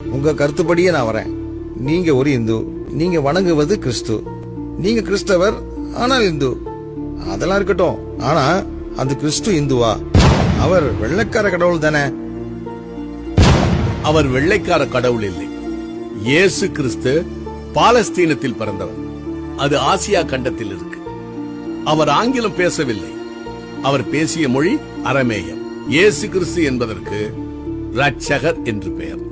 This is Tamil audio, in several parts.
உங்க கருத்துப்படியே நான் வரேன். நீங்க ஒரு இந்து, நீங்க வணங்குவது கிறிஸ்து. நீங்க கிறிஸ்தவர் ஆனால் இந்து. அதெல்லாம் இருக்கட்டும். ஆனா அந்த கிறிஸ்து இந்துவா? அவர் வெள்ளைக்கார கடவுள் தானே? அவர் வெள்ளைக்கார கடவுள் இல்லை. இயேசு கிறிஸ்து பாலஸ்தீனத்தில் பிறந்தவர். அது ஆசியா கண்டத்தில் இருக்கு. அவர் ஆங்கிலம் பேசவில்லை. அவர் பேசிய மொழி அரமேயம். இயேசு கிறிஸ்து என்பதற்கு ரட்சகர் என்று பெயர்.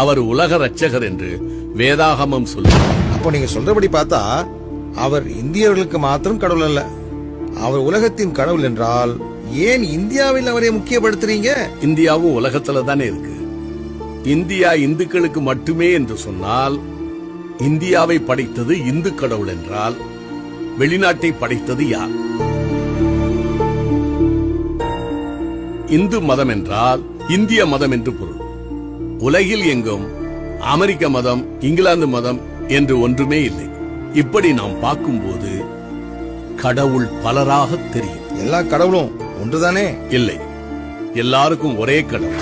அவர் உலக ரட்சகர் என்று வேதாகமம் சொல்லுவார். அப்போ நீங்க சொல்றபடி பார்த்தா அவர் இந்தியர்களுக்கு மாத்திரம் கடவுள் அல்ல, அவர் உலகத்தின் கடவுள் என்றால் ஏன் இந்தியாவில் அவரை முக்கியப்படுத்துறீங்க? இந்தியாவும் உலகத்துல தானே இருக்கு. இந்தியா இந்துக்களுக்கு மட்டுமே என்று சொன்னால், இந்தியாவை படைத்தது இந்து கடவுள் என்றால் வெளிநாட்டை படைத்தது யார்? இந்து மதம் என்றால் இந்திய மதம் என்று பொருள். உலகில் எங்கும் அமெரிக்க மதம், இங்கிலாந்து மதம் என்று ஒன்றுமே இல்லை. இப்படி நாம் பார்க்கும்போது கடவுள் பலராக தெரியும். எல்லா கடவுளும் ஒன்றுதானே? இல்லை, எல்லாருக்கும் ஒரே கடவுள்.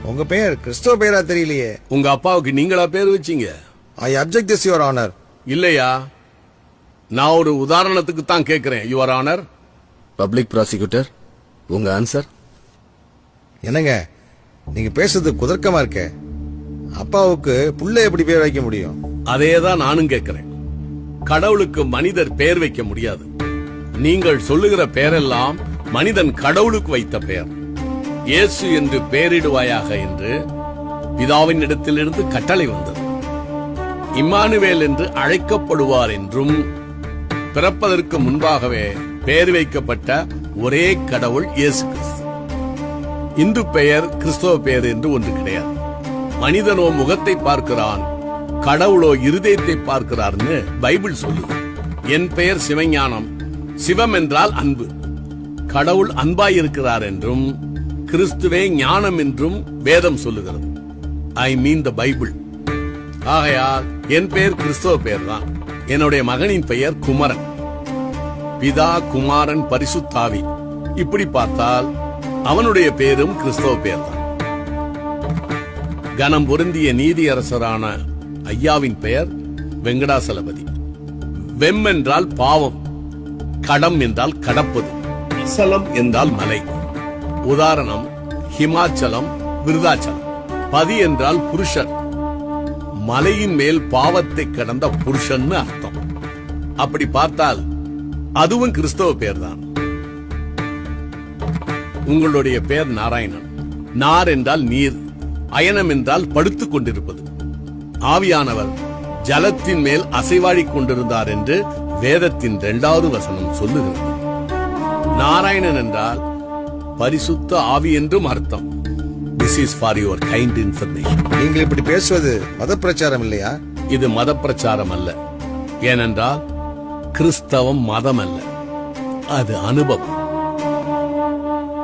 உங்க பெயர் கிறிஸ்தவ பெயரா தெரியலையே. உங்க அப்பாவுக்கு நீங்களா பேர் வச்சீங்க? ஐ அப்ஜெக்ட் திஸ் யுவர் ஆனர். இல்லையா, நான் ஒரு உதாரணத்துக்கு தான் கேட்கிறேன். Your honour. பப்ளிக் ப்ராசிக்யூட்டர், உங்க ஆன்சர்? என்னங்க நீங்க பேசுறது குதர்க்கமா இருக்க. அப்பாவுக்கு புள்ள எப்படி பேர் வைக்க முடியும்? அதேதான் நானும் கேட்கிறேன். கடவுளுக்கு மனிதர் பெயர் வைக்க முடியாது. நீங்கள் சொல்லுகிற பெயரெல்லாம் மனிதன் கடவுளுக்கு வைத்த பெயர். இயேசு என்று பெயரிடுவாயாக என்று பிதாவின் இடத்திலிருந்து கட்டளை வந்தது. இம்மானுவேல் என்று அழைக்கப்படுவார் என்றும் பிறப்பதற்கு முன்பாகவே பெயர் வைக்கப்பட்ட ஒரே கடவுள் இயேசு கிறிஸ்து. இந்து பெயர், கிறிஸ்தவ பெயர் என்று ஒன்று கிடையாது. மனிதனோ முகத்தை பார்க்கிறான், கடவுளோ இருதயத்தை பார்க்கிறார்னு பைபிள் சொல்லுது. என் பெயர் சிவஞானம். சிவம் என்றால் அன்பு. கடவுள் அன்பாயிருக்கிறார் என்றும் கிறிஸ்துவே ஞானம் என்றும் வேதம் சொல்லுகிறது. ஐ மீன் த பைபிள். ஆகையால் என் பெயர் கிறிஸ்தவ பெயர் தான். என்னுடைய மகனின் பெயர் குமரன். பிதா, குமாரன், பரிசுத்தாவி. இப்படி பார்த்தால் அவனுடைய பெயரும் கிறிஸ்தவ பெயர் தான். கனம் பொருந்திய நீதியரசரான ஐயாவின் பெயர் வெங்கடாசலபதி. வெம் என்றால் பாவம், கடம் என்றால் கடப்பது, அசலம் என்றால் மலை. உதாரணம் ஹிமாச்சலம், விருதாச்சலம். பதி என்றால் புருஷன், மலையின் மேல் பாவத்தை கடந்த புருஷன் அர்த்தம். அப்படி பார்த்தால் அதுவும் கிறிஸ்தவ பெயர் தான். உங்களுடைய பெயர் நாராயணன். நார் என்றால் நீர், அயனம் என்றால் படுத்துக் கொண்டிருப்பது. ஆவியானவர் ஜலத்தின் மேல் அசைவாடிக் கொண்டிருந்தார் என்று வேதத்தின் 2வது வசனம் சொல்லுகிறது. நாராயணன் என்றால் பரிசுத்த ஆவி என்றும் அர்த்தம். This is for your kind information. நீங்கள் இப்படி பேசுவது மத பிரச்சாரம் இல்லையா? இது மத பிரச்சாரம் அல்ல. ஏனென்றால் கிறிஸ்தவம் மதம் அல்ல, அது அனுபவம்.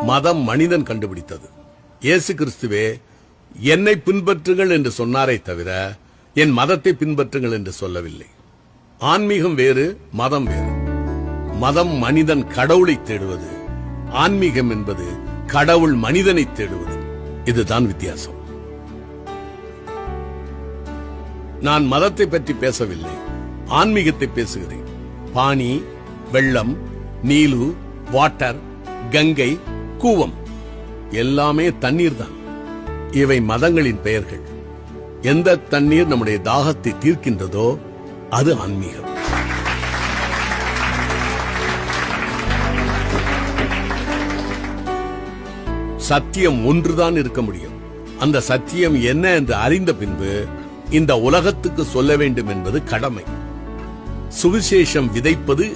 மதம் மனிதன் கண்டுபிடித்தது. இயேசு கிறிஸ்துவே என்னை பின்பற்றுங்கள் என்று சொன்னாரே தவிர என் மதத்தை பின்பற்றுங்கள் என்று சொல்லவில்லை. ஆன்மீகம் வேறு, மதம் வேறு. மதம் மனிதன் கடவுளை தேடுவது, ஆன்மீகம் என்பது கடவுள் மனிதனை தேடுவது. இதுதான் வித்தியாசம். நான் மதத்தை பற்றி பேசவில்லை, ஆன்மீகத்தை பேசுகிறேன். பானி, வெள்ளம், நீலு, வாட்டர், கங்கை, கூவம் எல்லாமே தண்ணீர் தான். இவை மதங்களின் பெயர்கள். எந்த தண்ணீர் நம்முடைய தாகத்தை தீர்க்கின்றதோ அது ஆன்மீகம். சத்தியம் ஒன்றுதான் இருக்க முடியும். அந்த சத்தியம் என்ன என்று அறிந்த பின்பு இந்த உலகத்துக்கு சொல்ல வேண்டும் என்பது கடமை. சுவிசேஷம் விதைப்பது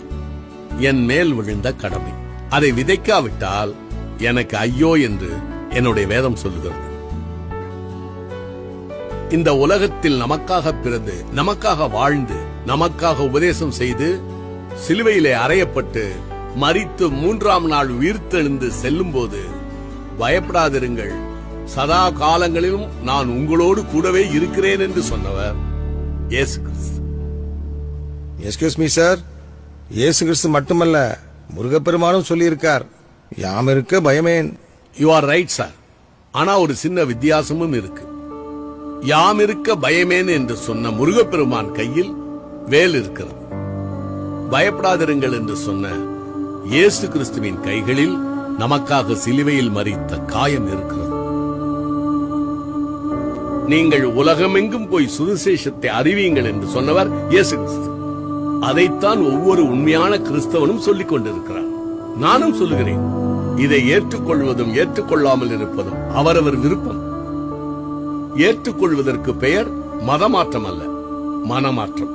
என் மேல் விழுந்த கடமை. அதை விதைக்காவிட்டால் எனக்கு ஐயோ என்று என்னுடைய வேதம் சொல்லுகிறது. இந்த உலகத்தில் நமக்காக பிறந்து, நமக்காக வாழ்ந்து, நமக்காக உபதேசம் செய்து, சிலுவையிலே அறையப்பட்டு மரித்து 3ஆம் நாள் உயிர்த்தெழுந்து செல்லும் போது பயப்படாதிருங்கள், சதா காலங்களிலும் நான் உங்களோடு கூடவே இருக்கிறேன் என்று சொன்னவர் இயேசு கிறிஸ்து. எஸ்கியூஸ் மீ சார், இயேசு கிறிஸ்து மட்டுமல்ல, முருகப்பெருமானும் சொல்லியிருக்கார், யாம் இருக்க பயமேன். You are right sir. ஆனா ஒரு சின்ன வித்தியாசமும் இருக்கு. யாம் இருக்க பயமேன் என்று சொன்ன முருகப்பெருமான் கையில் வேல் இருக்கிறது. பயப்படாதிருங்கள் என்று சொன்ன இயேசு கிறிஸ்துவின் கைகளில் நமக்காக சிலுவையில் மரித்த காயம் இருக்கிறது. நீங்கள் உலகமெங்கும் போய் சுவிசேஷத்தை அறிவியுங்கள் என்று சொன்னவர் இயேசு கிறிஸ்து. அதைத்தான் ஒவ்வொரு உண்மையான கிறிஸ்தவனும் சொல்லிக் கொண்டிருக்கிறார். நானும் சொல்லுகிறேன். இதை ஏற்றுக்கொள்வதும் ஏற்றுக்கொள்ளாமல் இருப்பதும் அவரவர் விருப்பம். ஏற்றுக்கொள்வதற்கு பெயர் மதமாற்றம் அல்ல, மனமாற்றம்.